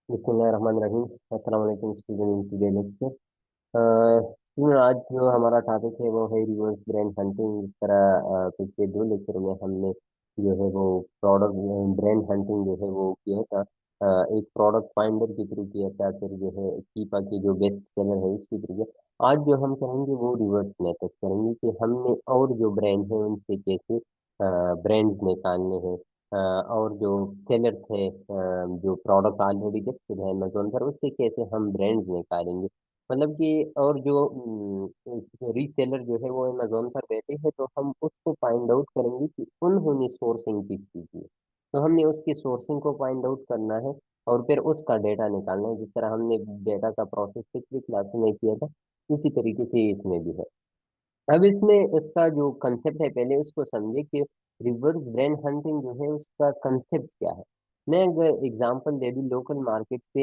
बिस्मिल्लाहिर्रहमानिर्रहीम। अस्सलाम वालेकुम student in today lecture. Student, आज जो हमारा टॉपिक है वो है रिवर्स ब्रांड हंटिंग। इस तरह पिछले दो लेक्चर में हमने जो है वो प्रोडक्ट ब्रांड हंटिंग जो है वो किया था। एक प्रोडक्ट फाइंडर के थ्रू किया था, फिर जो है कीपा के जो बेस्ट सेलर है उसके थ्रू किया। आज जो हम करेंगे वो रिवर्स मेथड करेंगे कि हमने और जो ब्रांड है उनसे कैसे ब्रांड्स निकालने हैं। और जो सेलर्स है, जो प्रोडक्ट ऑलरेडी लिस्टेड है अमेजोन पर, उससे कैसे हम ब्रांड्स निकालेंगे। मतलब कि और जो रीसेलर जो है वो अमेजोन पर बैठे हैं, तो हम उसको फाइंड आउट करेंगे कि उन्होंने सोर्सिंग किस चीज़ की है। तो हमने उसकी सोर्सिंग को फाइंड आउट करना है और फिर उसका डेटा निकालना है। जिस तरह हमने डेटा का प्रोसेस पिछली क्लास में किया था, उसी तरीके से इसमें भी है। अब इसमें इसका जो कंसेप्ट है, पहले उसको समझे कि रिवर्स ब्रांड हंटिंग जो है उसका कंसेप्ट क्या है। मैं अगर एग्जांपल दे दूं लोकल मार्केट से,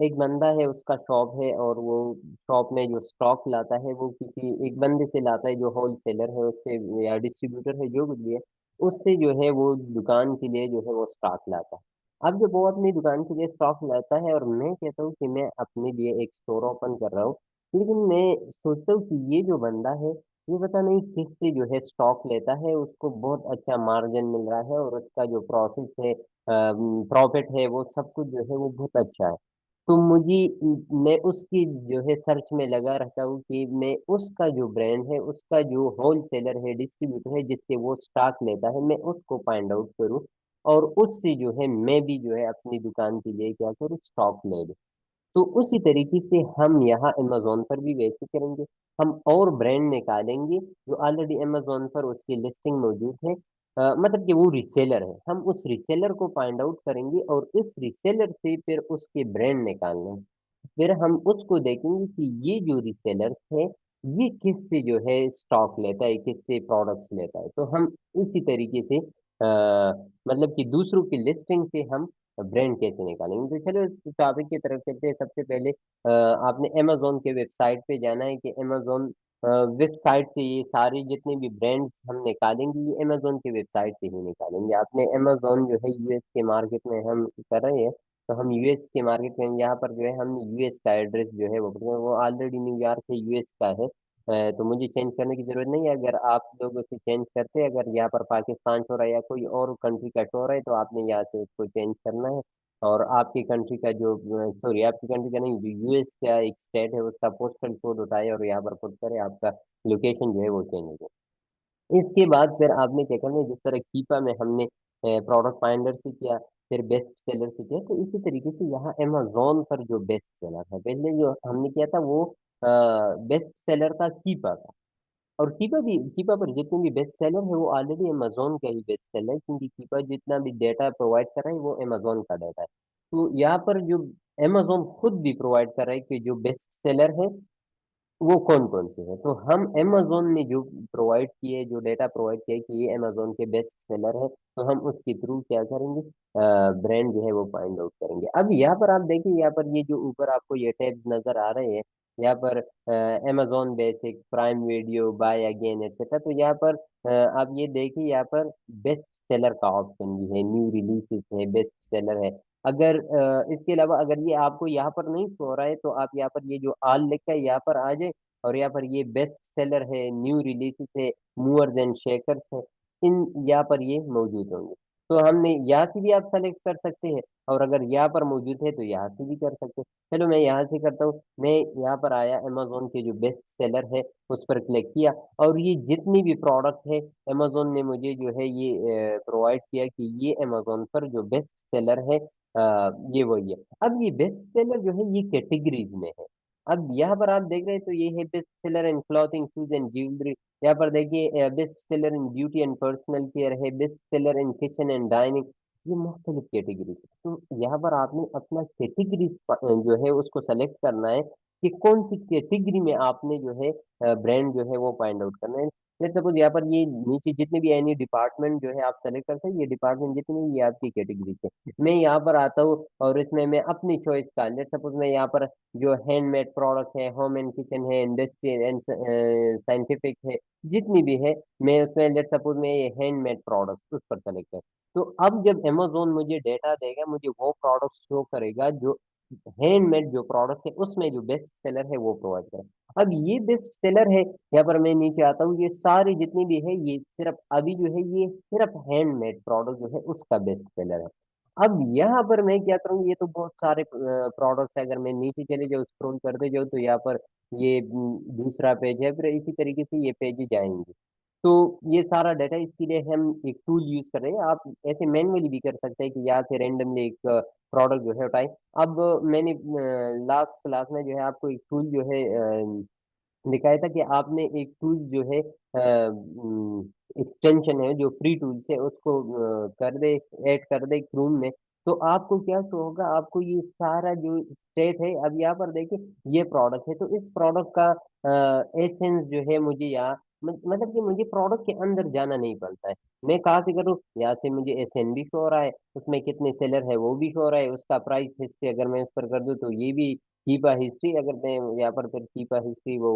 एक बंदा है, उसका शॉप है और वो शॉप में जो स्टॉक लाता है वो किसी एक बंदे से लाता है जो होलसेलर है उससे, या डिस्ट्रीब्यूटर है जो कुछ भी है, उससे जो है वो दुकान के लिए जो है वो स्टॉक लाता है। अब जब वो अपनी दुकान के लिए स्टॉक लाता है और मैं कहता हूँ कि मैं अपने लिए एक स्टोर ओपन कर रहा हूँ, लेकिन मैं सोचता हूँ कि ये जो बंदा है, ये पता नहीं किस से जो है स्टॉक लेता है, उसको बहुत अच्छा मार्जिन मिल रहा है और उसका जो प्रोसेस है, प्रॉफिट है, वो सब कुछ जो है वो बहुत अच्छा है। तो मुझे मैं उसकी जो है सर्च में लगा रहता हूँ कि मैं उसका जो ब्रांड है, उसका जो होलसेलर है, डिस्ट्रीब्यूटर है, जिससे वो स्टॉक लेता है, मैं उसको फाइंड आउट करूँ और उससे जो है मैं भी जो है अपनी दुकान के लिए क्या करूँ, स्टॉक ले लूँ। तो उसी तरीके से हम यहाँ अमेजोन पर भी वैसे करेंगे। हम और ब्रांड निकालेंगे जो ऑलरेडी अमेजोन पर उसकी लिस्टिंग मौजूद है। मतलब कि वो रिसेलर है, हम उस रिसेलर को फाइंड आउट करेंगे और इस रिसेलर से फिर उसके ब्रांड निकालने हैं। फिर हम उसको देखेंगे कि ये जो रिसेलर है, ये किस से जो है स्टॉक लेता है, किस से प्रोडक्ट्स लेता है। तो हम इसी तरीके से मतलब कि दूसरों की लिस्टिंग से हम ब्रांड कैसे निकालेंगे। तो चलो इस टॉपिक की तरफ चलते हैं। सबसे पहले आपने अमेजोन के वेबसाइट पे जाना है कि अमेजोन वेबसाइट से ये सारे जितने भी ब्रांड्स हम निकालेंगे, ये अमेजोन के वेबसाइट से ही निकालेंगे। आपने अमेजोन जो है यूएस के मार्केट में हम कर रहे हैं, तो हम यूएस के मार्केट में यहाँ पर जो है हमने यूएस का एड्रेस जो है वो ऑलरेडी न्यूयॉर्क है, यूएस का है। तो मुझे चेंज करने की जरूरत नहीं है। अगर आप लोग उसे चेंज करते हैं, अगर यहाँ पर पाकिस्तान शो रहा है या कोई और कंट्री का शो रहा है, तो आपने यहाँ से उसको चेंज करना है। और आपकी कंट्री का जो, सॉरी आपकी कंट्री का नहीं, जो यूएस का एक स्टेट है उसका पोस्टल कोड उठाए और यहाँ पर पुट करे, आपका लोकेशन जो है वो चेंज हो जाए। इसके बाद फिर आपने क्या करना है, जिस तरह कीपा में हमने प्रोडक्ट फाइंडर से किया, फिर बेस्ट सेलर से किया, तो इसी तरीके से यहाँ अमेजोन पर जो बेस्ट सेलर है, पहले जो हमने किया था वो बेस्ट सेलर था कीपा का। और कीपा पर जितने भी बेस्ट सेलर है वो ऑलरेडी अमेजोन का ही बेस्ट सेलर है, क्योंकि कीपा जितना भी डेटा प्रोवाइड कर रहा है वो अमेजोन का डेटा है। तो यहाँ पर जो अमेजोन खुद भी प्रोवाइड कर रहा है कि जो बेस्ट सेलर है वो कौन कौन से है। तो हम अमेजोन ने जो प्रोवाइड किए, जो डेटा प्रोवाइड किया है कि ये अमेजोन के बेस्ट सेलर है, तो हम उसके थ्रू क्या करेंगे, ब्रांड जो है वो फाइंड आउट करेंगे। अब यहाँ पर आप देखिए, यहाँ पर ये जो ऊपर आपको ये टैब्स नजर आ रहे हैं, यहाँ पर Amazon basic, Prime Video, buy again etcetera. तो यहाँ पर आप ये देखिए, यहाँ पर बेस्ट सेलर का ऑप्शन भी है, न्यू रिलीजेस है, बेस्ट सेलर है। अगर इसके अलावा अगर ये आपको यहाँ पर नहीं शो हो रहा है, तो आप यहाँ पर ये जो आल लिखा है यहाँ पर आ जाए, और यहाँ पर ये बेस्ट सेलर है, न्यू रिलीजेस है, मूवर्स एंड शेकर्स है, इन यहाँ पर ये मौजूद होंगे। तो हमने यहाँ से भी आप सेलेक्ट कर सकते हैं, और अगर यहाँ पर मौजूद है तो यहाँ से भी कर सकते हैं। चलो मैं यहाँ से करता हूँ। मैं यहाँ पर आया, अमेजोन के जो बेस्ट सेलर है उस पर क्लिक किया, और ये जितनी भी प्रोडक्ट है अमेजोन ने मुझे जो है ये प्रोवाइड किया कि ये अमेजोन पर जो बेस्ट सेलर है, ये वही है। अब ये बेस्ट सेलर जो है ये कैटेगरीज में है। अब यहाँ पर आप देख रहे हैं, तो ये है best seller in clothing, shoes and jewellery. यहाँ पर देखिए best seller in beauty and personal care है, best seller in kitchen and dining. ये मुख्तलिफ कैटेगरीज। तो यहाँ पर आपने अपना कैटेगरीज जो है उसको सेलेक्ट करना है कि कौन सी कैटेगरी में आपने जो है ब्रांड जो है वो फाइंड आउट करना है। लेट सपोज यहाँ पर ये नीचे जितने भी एनी डिपार्टमेंट जो है आप सेलेक्ट करते हैं, ये डिपार्टमेंट जितनी भी ये आपकी कैटेगरी है, मैं यहाँ पर आता हूँ और इसमें मैं अपनी चॉइस का, लेट सपोज मैं यहाँ पर जो हैंडमेड प्रोडक्ट है, होम एंड किचन है, इंडस्ट्रियल एंड साइंटिफिक है, जितनी भी है, मैं उसमें लेट सपोज मैं ये हैंडमेड प्रोडक्ट उस पर सेलेक्ट कर। तो अब जब अमेजोन मुझे डेटा देगा, मुझे वो प्रोडक्ट शो करेगा जो हैंडमेड जो प्रोडक्ट है उसमें जो बेस्ट सेलर है वो प्रोवाइड करेगा। अब ये बेस्ट सेलर है, यहाँ पर मैं नीचे आता हूँ, ये सारी जितनी भी है ये सिर्फ अभी जो है ये सिर्फ हैंडमेड प्रोडक्ट जो है उसका बेस्ट सेलर है। अब यहाँ पर मैं क्या करूँ, ये तो बहुत सारे प्रोडक्ट्स है, अगर मैं नीचे चले जाऊँ स्क्रॉल करते जाऊँ तो यहाँ पर ये दूसरा पेज है, फिर इसी तरीके से ये पेज जाएंगे। तो ये सारा डाटा, इसके लिए हम एक टूल यूज कर रहे हैं। आप ऐसे मैन्युअली भी कर सकते हैं कि यहाँ से रेंडमली एक प्रोडक्ट जो है उठाए। अब मैंने लास्ट क्लास में जो है आपको एक टूल जो है दिखाया था कि आपने एक टूल जो है एक्सटेंशन है जो फ्री टूल्स है उसको कर दे, ऐड कर दे क्रोम में। तो आपको क्या शो होगा, आपको ये सारा जो स्टेट है, अब यहाँ पर देखिए ये प्रोडक्ट है, तो इस प्रोडक्ट का एसेंस जो है मुझे यहाँ मतलब कि मुझे प्रोडक्ट के अंदर जाना नहीं पड़ता है। मैं कहाँ से करूँ, यहाँ से मुझे एसएन भी शो हो रहा है, उसमें कितने सेलर है वो भी शो हो रहा है, उसका प्राइस हिस्ट्री अगर मैं उस पर कर दूँ तो ये भी कीपा हिस्ट्री, अगर मैं यहाँ पर फिर कीपा हिस्ट्री वो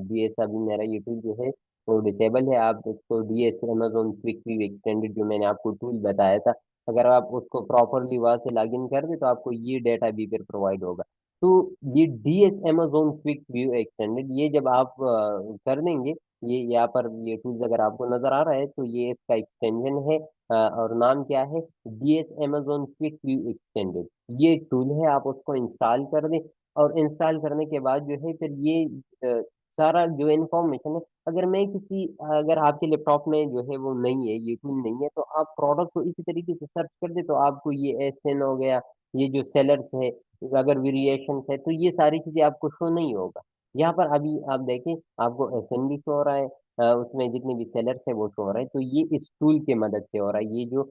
डीएस, अभी मेरा यूट्यूब जो है वो डिसेबल है, आप उसको DS Amazon quick view extended जो मैंने आपको टूल बताया था, अगर आप उसको प्रॉपरली वहां से लॉगिन कर दे तो आपको ये डेटा भी फिर प्रोवाइड होगा। तो ये DS Amazon quick view extended ये जब आप कर देंगे, ये यहाँ पर ये टूल्स अगर आपको नजर आ रहा है तो ये इसका एक्सटेंशन है, और नाम क्या है, DS Amazon quick view extended. ये एक टूल है, आप उसको इंस्टॉल कर दें, और इंस्टॉल करने के बाद जो है फिर ये सारा जो इन्फॉर्मेशन है, अगर मैं किसी अगर आपके लैपटॉप में जो है वो नहीं है, ये टूल नहीं है, तो आप प्रोडक्ट को इसी तरीके से सर्च कर दे तो आपको ये एसएन हो गया, ये जो सेलर्स है, अगर वेरिएशन है, तो ये सारी चीजें आपको शो नहीं होगा। यहाँ पर अभी आप देखें आपको एसएन भी शो हो रहा है, उसमें जितने भी सेलर्स है वो शो हो रहा है, तो ये इस टूल की मदद से हो रहा है। ये जो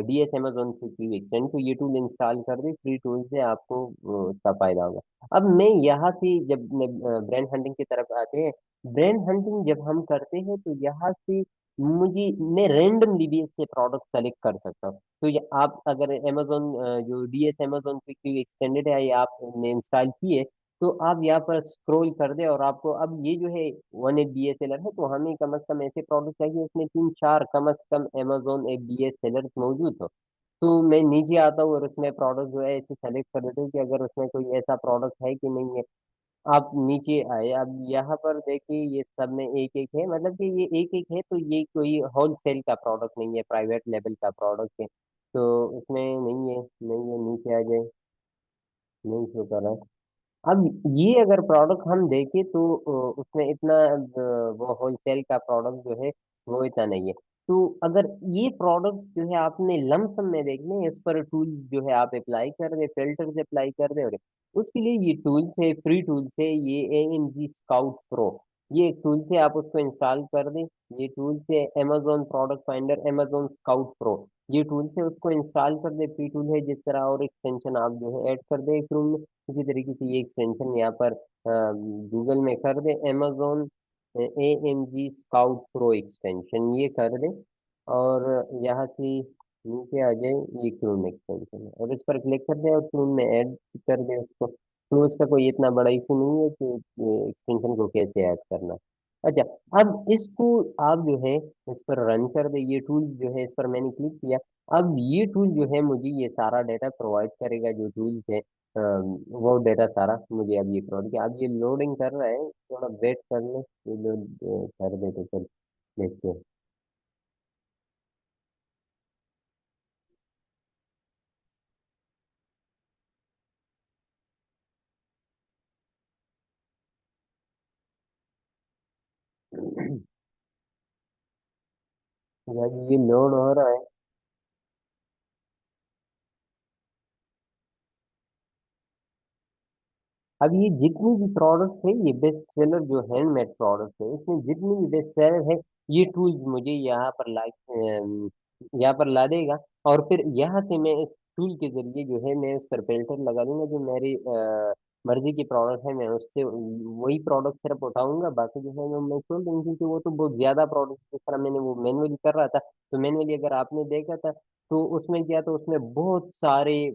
डीएस अमेजोन क्विक एक्सटेंड, तो ये टूल इंस्टॉल कर दे, फ्री टूल से आपको उसका फायदा होगा। अब मैं यहाँ से जब मैं ब्रांड हंटिंग की तरफ आते हैं, ब्रांड हंटिंग जब हम करते हैं तो यहाँ से मुझे मैं रेंडमली भी इससे प्रोडक्ट सेलेक्ट कर सकता हूँ। तो ये आप अगर अमेजोन जो डीएस अमेजोन क्विक एक्सटेंडेड है ये आपने इंस्टॉल की है, तो आप यहाँ पर स्क्रॉल कर दे और आपको अब ये जो है 1 बी एस सेलर है, तो हमें कम से कम ऐसे प्रोडक्ट चाहिए इसमें 3 4 कम से कम अमेजोन एक बी एस सेलर मौजूद हो। तो मैं नीचे आता हूँ और उसमें प्रोडक्ट जो है ऐसे सेलेक्ट कर देता हूँ कि अगर उसमें कोई ऐसा प्रोडक्ट है कि नहीं है। आप नीचे आए, अब यहाँ पर देखिए ये सब में एक एक है, मतलब कि ये एक एक है, तो ये कोई होलसेल का प्रोडक्ट नहीं है, प्राइवेट लेवल का प्रोडक्ट है, तो उसमें नहीं है, नहीं है, नीचे आ जाए, नहीं शो कर रहा है। अब ये अगर प्रोडक्ट हम देखें तो उसमें इतना वो होलसेल का प्रोडक्ट जो है वो इतना नहीं है। तो अगर ये प्रोडक्ट्स जो है आपने लमसम में देखने हैं, इस पर टूल्स जो है आप अप्लाई कर दे, फिल्टर्स अप्लाई कर दे, और उसके लिए ये टूल्स है, फ्री टूल्स है, ये AMG स्काउट प्रो, ये एक टूल से आप उसको इंस्टॉल कर दें। ये टूल से Amazon product finder, Amazon scout pro, ये टूल से उसको इंस्टॉल कर दे, फ्री टूल है, जिस तरह और एक्सटेंशन आप जो है ऐड कर दे एक रूम में, इसी तरीके से ये एक्सटेंशन यहाँ पर गूगल में कर दे, Amazon AMG scout pro extension ये कर दे, और यहाँ से नीचे आ जाए, ये क्रोम एक्सटेंशन है, और इस पर क्लिक कर दे और क्रोम में ऐड कर दे उसको। तो उसका कोई इतना बड़ा इशू नहीं है कि एक्सटेंशन को कैसे ऐड करना। अच्छा, अब इसको आप जो है इस पर रन कर दे, ये टूल जो है इस पर मैंने क्लिक किया। अब ये टूल जो है मुझे ये सारा डाटा प्रोवाइड करेगा, जो टूल्स है वो डाटा सारा मुझे अब ये प्रोवाइड किया। अब ये लोडिंग कर रहा है, थोड़ा वेट कर ले, ये लोड कर दे तो चल देखते हैं। जब ये लोड हो रहा है, अब ये जितनी भी प्रोडक्ट्स है, ये बेस्ट सेलर जो हैंडमेड प्रोडक्ट्स है, इसमें जितनी भी बेस्ट सेलर है, ये टूल्स मुझे यहाँ पर यहाँ पर ला देगा, और फिर यहाँ से मैं इस टूल के जरिए जो है मैं उस पर फिल्टर लगा दूंगा जो मेरे मर्जी की प्रोडक्ट है, मैं उससे वही प्रोडक्ट सिर्फ उठाऊंगा, बाकी जो है वो मैं छोड़ दूंगी, क्योंकि वो तो बहुत ज्यादा प्रोडक्ट, जिस तरह मैंने वो मैनुअली कर रहा था। तो मैनुअली अगर आपने देखा था, तो उसमें क्या, तो उसमें बहुत सारे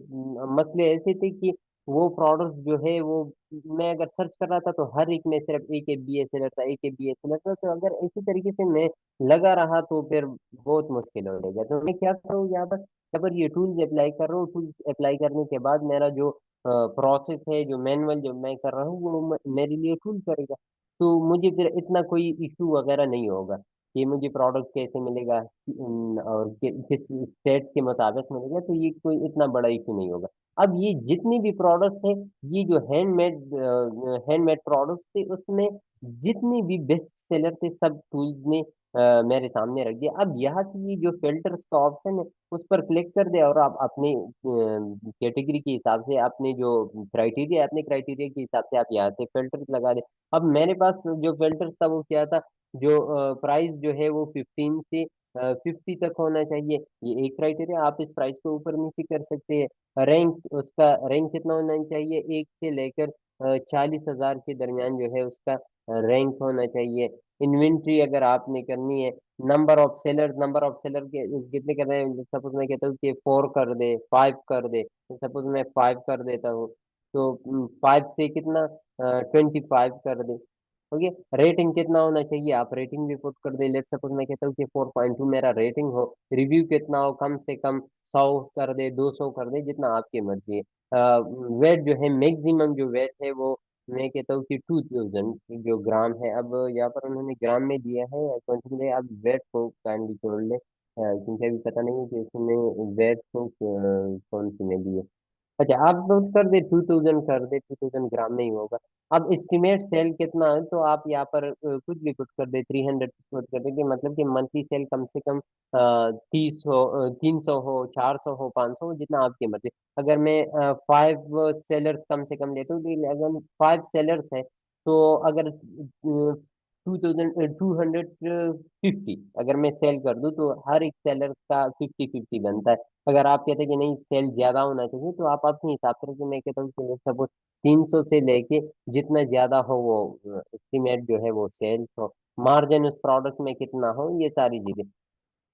मसले ऐसे थे कि वो प्रोडक्ट जो है वो, मैं अगर सर्च कर रहा था तो हर एक में सिर्फ एक एक बी एस एल था, एक एक बी एस एल था। तो अगर इसी तरीके से मैं लगा रहा तो फिर बहुत मुश्किल हो जाएगा। तो मैं क्या करूँ यहाँ पर ये टूल्स अप्लाई कर रहा हूँ। टूल्स अप्लाई करने के बाद मेरा जो प्रोसेस है, जो मैनुअल जो मैं कर रहा हूँ, वो मेरे लिए टूल करेगा। तो मुझे फिर इतना कोई इशू वगैरह नहीं होगा कि मुझे प्रोडक्ट कैसे मिलेगा, और किस स्टेट्स के मुताबिक मिलेगा। तो ये कोई इतना बड़ा इशू नहीं होगा। अब ये जितनी भी प्रोडक्ट्स है, ये जो हैंडमेड प्रोडक्ट्स थे, उसमें जितनी भी बेस्ट सेलर थे, सब टूल्स ने मेरे सामने रख दिया। अब यहाँ से ये जो फिल्टर्स का ऑप्शन है, उस पर क्लिक कर दे, और आप अपनी कैटेगरी के हिसाब से, अपने जो क्राइटेरिया है, अपने क्राइटेरिया के हिसाब से आप यहाँ से फिल्टर लगा दे। अब मेरे पास जो फिल्टर था वो क्या था, जो प्राइस जो है वो 15 से 50 तक होना चाहिए, ये एक क्राइटेरिया। आप इस प्राइस को ऊपर नीचे कर सकते हैं। रैंक, उसका रैंक कितना होना चाहिए, 1 से लेकर 40,000 के दरमियान जो है उसका रैंक होना चाहिए। इन्वेंट्री अगर आपने करनी है, नंबर ऑफ सेलर के कितने कर रहे हैं, सपोज मैं कहता हूँ कि 4 कर दे, 5 कर दे, तो सपोज मैं 5 कर देता हूँ, तो 5 से कितना, 25 कर दे। ओके। रेटिंग कितना होना चाहिए, आप रेटिंग भी पुट कर दे। लेट सपोज मैं कहता हूँ कि 4.2 मेरा रेटिंग हो। रिव्यू कितना हो, कम से कम 100 कर दे, 200 कर दे, जितना आपकी मर्जी है। वेट जो है, मैक्सिमम जो वेट है वो मैं कहता हूँ कि 2000 जो ग्राम है। अब यहाँ पर उन्होंने ग्राम में दिया है या क्वांटिटी में, आप वेट को काइंडली छोड़ ले, क्योंकि अभी पता नहीं है कि उसमें वेट को कौन सी में दी है। अच्छा, आप नोट कर दे, 2000 कर दे, 2000 ग्राम में ही होगा। अब एस्टिमेट सेल कितना है, तो आप यहाँ पर कुछ भी पुट कर दे, 300 पुट कर दे, कि मतलब कि मंथली सेल कम से कम 30 हो, 300 हो, 400 हो, 500 हो, जितना आपकी मर्जी। अगर मैं 5 सेलर्स कम से कम लेता हूँ, तो अगर 5 सेलर्स है, तो अगर 250 अगर मैं सेल कर दूं, तो हर एक सेलर का 50-50 बनता है। अगर आप कहते हैं कि नहीं, सेल ज्यादा होना चाहिए, तो आप अपने हिसाब से, मैं कहता हूँ कि सपोज 300 से लेके जितना ज्यादा हो वो एस्टिमेट जो है वो सेल्स हो, मार्जिन उस प्रोडक्ट में कितना हो, ये सारी चीजें,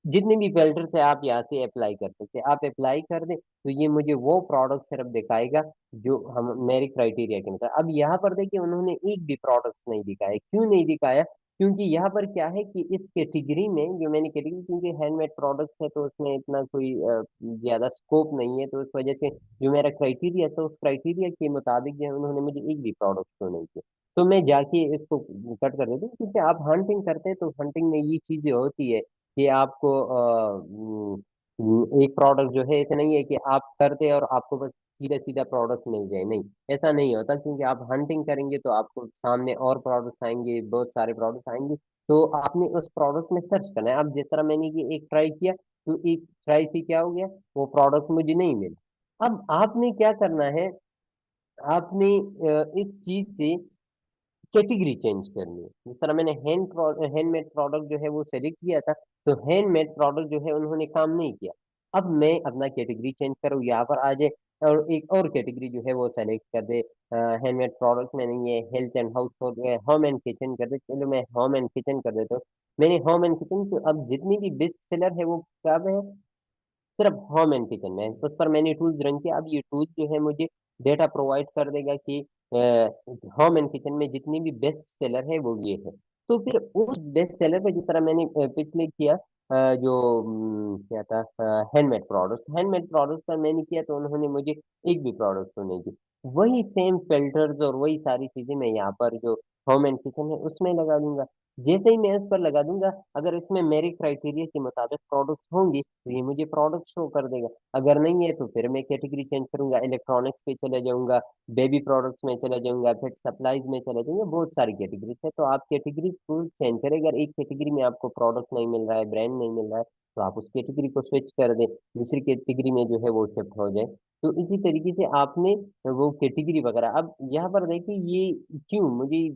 जितने भी फिल्टर से आप यहाँ से अप्लाई कर सकते हैं, आप अप्लाई कर दें, तो ये मुझे वो प्रोडक्ट सिर्फ दिखाएगा जो हम मेरे क्राइटेरिया के अनुसार। अब यहाँ पर देखिए, उन्होंने एक भी प्रोडक्ट्स नहीं दिखाया। क्यों नहीं दिखाया? क्योंकि यहाँ पर क्या है कि इस कैटेगरी में, जो मैंने कैटेगरी, क्योंकि हैंडमेड प्रोडक्ट्स है, तो उसमें इतना कोई ज्यादा स्कोप नहीं है, तो उस वजह से जो मेरा क्राइटेरिया था, उस क्राइटेरिया के मुताबिक जो है उन्होंने मुझे एक भी प्रोडक्ट शो नहीं किया। तो मैं जाके इसको कट कर देता हूँ, क्योंकि आप हंटिंग करते हैं, तो हंटिंग में ये चीजें होती है कि आपको एक प्रोडक्ट जो है, ऐसा नहीं है कि आप करते हैं और आपको बस सीधा सीधा प्रोडक्ट मिल जाए, नहीं, ऐसा नहीं होता। क्योंकि आप हंटिंग करेंगे तो आपको सामने और प्रोडक्ट्स आएंगे, बहुत सारे प्रोडक्ट्स आएंगे, तो आपने उस प्रोडक्ट में सर्च करना है। अब जिस तरह मैंने ये एक ट्राई किया, तो एक ट्राई से क्या हो गया, वो प्रोडक्ट मुझे नहीं मिला। अब आपने क्या करना है, आपने इस चीज से कैटेगरी चेंज करनी है। जिस तरह मैंने हैंडमेड प्रोडक्ट जो है वो सेलेक्ट किया था, तो हैंडमेड प्रोडक्ट जो है उन्होंने काम नहीं किया। अब मैं अपना कैटेगरी चेंज करूँ, यहाँ पर आ जाए और एक और कैटेगरी जो है वो सेलेक्ट कर दे। हैंडमेड प्रोडक्ट मैंने ये health and house home and kitchen कर दे, चलो मैं होम एंड किचन कर देता हूँ। मैंने होम एंड किचन, तो अब जितनी भी बेस्ट सेलर है वो कब है, सिर्फ होम एंड किचन में। उस पर मैंने टूल्स रन किया। अब ये टूल्स जो है मुझे डेटा प्रोवाइड कर देगा कि होम एंड किचन में जितनी भी बेस्ट सेलर है वो ये है। तो फिर उस बेस्ट सेलर पे, जिस तरह मैंने पिछले किया, जो क्या था, हैंडमेड प्रोडक्ट्स पर मैंने किया, तो उन्होंने मुझे एक भी प्रोडक्ट तो नहीं दी। वही सेम फिल्टर्स और वही सारी चीजें मैं यहाँ पर जो होम एंड किचन है उसमें लगा दूंगा। जैसे ही मैं इस पर लगा दूंगा, अगर इसमें मेरे क्राइटेरिया के मुताबिक प्रोडक्ट्स होंगी, तो ये मुझे प्रोडक्ट शो कर देगा। अगर नहीं है, तो फिर मैं कैटेगरी चेंज करूंगा, इलेक्ट्रॉनिक्स पे चले जाऊंगा, बेबी प्रोडक्ट्स में चले जाऊंगा, फिर सप्लाईज में चले जाऊंगा, बहुत सारी कैटेगरीज है। तो आप कैटेगरी को चेंज करें। अगर एक कैटेगरी में आपको प्रोडक्ट नहीं मिल रहा है, ब्रांड नहीं मिल रहा है, तो आप उस कैटेगरी को स्विच कर दें, दूसरी कैटेगरी में जो है वो शिफ्ट हो जाए। तो इसी तरीके से आपने वो कैटेगरी वगैरह, अब यहाँ पर देखिए ये क्यों मुझे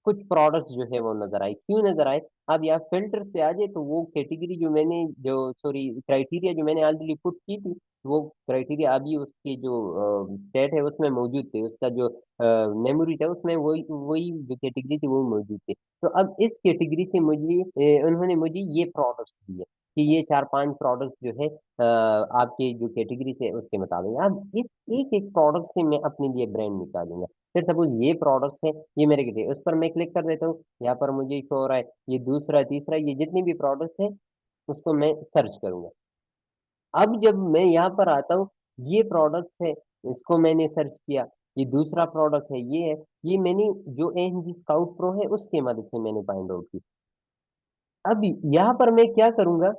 कुछ प्रोडक्ट्स जो है वो नजर आए, क्यों नजर आए। अब यहाँ फिल्टर्स पे आ जाए तो वो कैटेगरी जो मैंने जो सॉरी क्राइटेरिया जो मैंने ऑलरेडी पुट की थी, वो क्राइटेरिया अभी उसके जो स्टेट है उसमें मौजूद थे, उसका जो मेमोरी था उसमें वही वही जो कैटेगरी थी वो मौजूद थी। तो अब इस कैटेगरी से मुझे उन्होंने मुझे ये प्रोडक्ट्स दिए कि ये चार पांच प्रोडक्ट जो है आपके जो कैटेगरी से उसके मुताबिक। अब इस एक एक प्रोडक्ट से मैं अपने लिए ब्रांड निकालूंगा। फिर सपोज ये प्रोडक्ट्स है, ये मेरे के लिए, उस पर मैं क्लिक कर देता हूँ, यहाँ पर मुझे शो हो रहा है ये दूसरा तीसरा, ये जितने भी प्रोडक्ट्स है उसको मैं सर्च करूंगा। अब जब मैं यहाँ पर आता हूँ, ये प्रोडक्ट्स है, इसको मैंने सर्च किया, ये दूसरा प्रोडक्ट है, ये है, ये मैंने जो एएमजी स्काउट प्रो है उसके मदद से मैंने फाइंड आउट की। अब यहाँ पर मैं क्या करूंगा,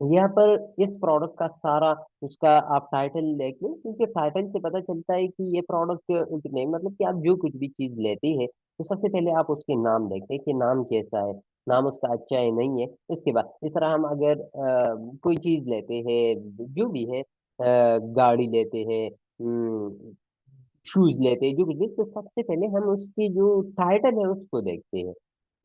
यहाँ पर इस प्रोडक्ट का सारा उसका आप टाइटल लेके, क्योंकि टाइटल से पता चलता है कि ये प्रोडक्ट कितने, मतलब कि आप जो कुछ भी चीज लेते हैं तो सबसे पहले आप उसके नाम देखते हैं कि नाम कैसा है, नाम उसका अच्छा है नहीं है। इसके बाद इस तरह हम अगर कोई चीज लेते हैं जो भी है, गाड़ी लेते हैं, शूज लेते हैं, जो कुछ भी, तो सबसे पहले हम उसकी जो टाइटल है उसको देखते हैं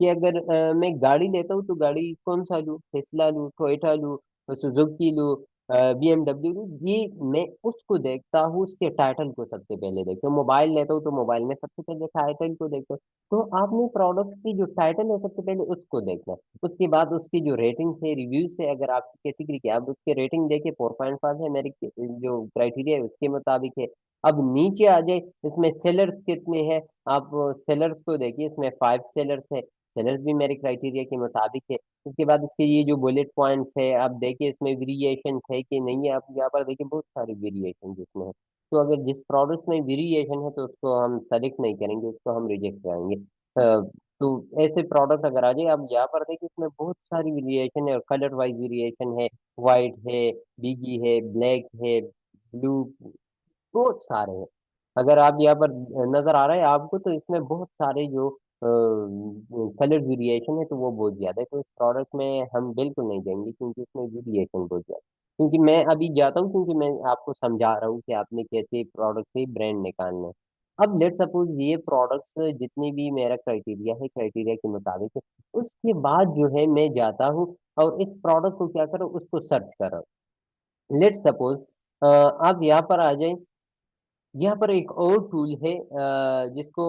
कि अगर मैं गाड़ी लेता हूँ तो गाड़ी कौन सा लूँ, टेस्ला लूँ, टोयोटा लूँ, सुजुकी लूँ, बीएमडब्ल्यू लूँ, ये मैं उसको देखता हूँ, उसके टाइटल को सबसे पहले देखता हूँ। मोबाइल लेता हूँ तो मोबाइल में सबसे पहले टाइटल को देखता हूँ। तो आपने प्रोडक्ट की जो टाइटल है सबसे पहले उसको देखना है। उसके बाद उसकी जो रेटिंग है, रिव्यूज है, अगर आपकी कैटेगरी के, आप उसके रेटिंग देखिए 4.5 है, मेरे जो क्राइटेरिया है उसके मुताबिक है। अब नीचे आ जाए, इसमें सेलर्स कितने हैं, आप सेलर्स को देखिए, इसमें 5 सेलर्स है, सेलर्स भी मेरे क्राइटेरिया के मुताबिक है। उसके बाद इसके ये जो बुलेट पॉइंट्स है, आप देखिए इसमें वेरिएशन है कि नहीं है, आप यहाँ पर देखिए बहुत सारी वेरिएशन इसमें है। तो अगर जिस प्रोडक्ट में वेरिएशन है तो उसको हम सेलेक्ट नहीं करेंगे, उसको हम रिजेक्ट करेंगे। तो ऐसे प्रोडक्ट अगर आ जाए, आप यहाँ पर देखिए इसमें बहुत सारी वेरिएशन है और कलर वाइज वेरिएशन है, व्हाइट है, बिगी है, ब्लैक है, ब्लू, बहुत सारे हैं। अगर आप यहाँ पर नजर आ रहा है आपको, तो इसमें बहुत सारे जो कलर वेरिएशन है तो वो बहुत ज्यादा है, तो इस प्रोडक्ट में हम बिल्कुल नहीं देंगे क्योंकि इसमें वेरिएशन बहुत ज्यादा है। क्योंकि मैं अभी जाता हूँ, क्योंकि मैं आपको समझा रहा हूँ कि आपने कैसे प्रोडक्ट से ब्रांड निकालना है। अब लेट सपोज ये प्रोडक्ट्स जितने भी मेरा क्राइटेरिया है, क्राइटेरिया के मुताबिक है, उसके बाद जो है मैं जाता हूँ और इस प्रोडक्ट को क्या करूँ, उसको सर्च कर रहा हूँ। लेट सपोज आप यहाँ पर आ जाए, यहाँ पर एक और टूल है जिसको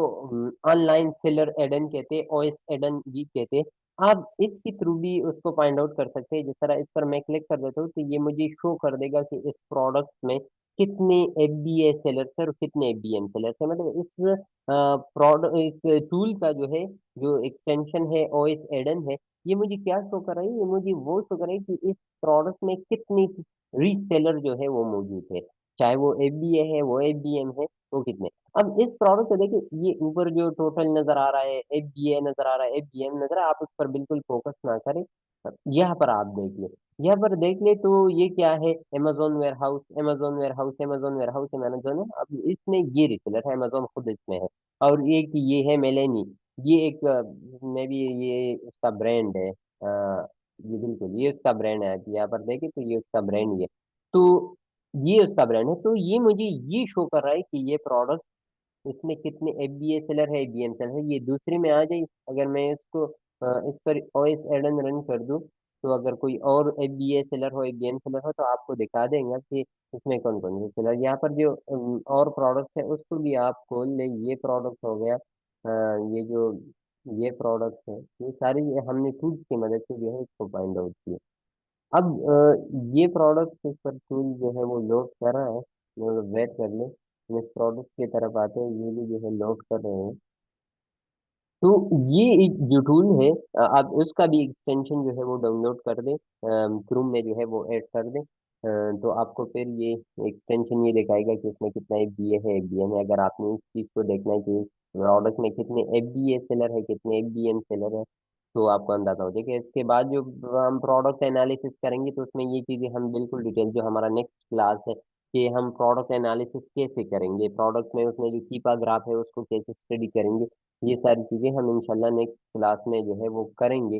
ऑनलाइन सेलर एडन कहते हैं, ओएस एडन भी कहते हैं। आप इसके थ्रू भी उसको फाइंड आउट कर सकते हैं। जिस तरह इस पर मैं क्लिक कर देता हूँ तो ये मुझे शो कर देगा कि इस प्रोडक्ट में कितने एफबीए सेलर्स है और कितने एफबीएम सेलर्स है। मतलब इस प्रोडक्ट, इस टूल का जो है, जो एक्सटेंशन है ओएस एडन है, ये मुझे क्या शो कर रहा है, ये मुझे वो शो कर रहा है कि इस प्रोडक्ट में कितनी रीसेलर जो है वो मौजूद है, चाहे वो एफबीए है, वो एफबीएम है, वो कितने। अब इस प्रोडक्ट को देखिए, ये ऊपर जो टोटल नजर आ रहा है, एफबीए नजर आ रहा है, एफबीएम नजर आ रहा है, आप उस पर बिल्कुल फोकस ना करें। यहाँ पर आप देख ले, यहाँ पर देख ले तो ये क्या है, Amazon warehouse, Amazon warehouse, Amazon warehouse, Amazon है। अब इसमें ये रिसेलर है, अमेजोन खुद इसमें है। और एक ये है मेलेनी, ये एक मे भी ये उसका ब्रांड है, ये बिल्कुल ये उसका ब्रांड है। आप यहाँ पर देखें तो ये उसका ब्रांड ही है। तो ये उसका ब्रांड है, तो ये मुझे ये शो कर रहा है कि ये प्रोडक्ट, इसमें कितने एफबीए सेलर है, एबीएम सेलर है। ये दूसरे में आ जाए, अगर मैं इसको इस पर ओएस एडन रन कर दूं, तो अगर कोई और एफबीए सेलर हो, एबीएम सेलर हो, तो आपको दिखा देंगे कि इसमें कौन कौन से सेलर। यहाँ पर जो और प्रोडक्ट्स है उसको भी आप खोल ले। ये प्रोडक्ट हो गया, ये जो ये प्रोडक्ट्स है, ये सारी हमने टूल्स की मदद से जो है इसको फाइंड आउट किया। अब ये प्रोडक्ट इस पर टूल जो है वो लोड कर रहा है, मतलब वेट कर ले, हम इस प्रोडक्ट की तरफ आते हैं, ये भी जो है लोड कर रहे हैं। तो ये एक जो टूल है, आप उसका भी एक्सटेंशन जो है वो डाउनलोड कर दें, क्रोम में जो है वो ऐड कर दें। तो आपको फिर ये एक्सटेंशन ये दिखाएगा कि इसमें कितना एफ बी ए है, एफ बी एम है। अगर आपने इस चीज़ को देखना है कि प्रोडक्ट में कितने एफ बी ए सेलर है, कितने एफ बी एम सेलर है, तो आपको अंदाजा हो जाएगा। इसके बाद जो हम प्रोडक्ट एनालिसिस करेंगे तो उसमें ये चीज़ें हम बिल्कुल डिटेल, जो हमारा नेक्स्ट क्लास है कि हम प्रोडक्ट एनालिसिस कैसे करेंगे, प्रोडक्ट में उसमें जो कीपा ग्राफ है उसको कैसे स्टडी करेंगे, ये सारी चीजें हम इंशाल्लाह नेक्स्ट क्लास में जो है वो करेंगे।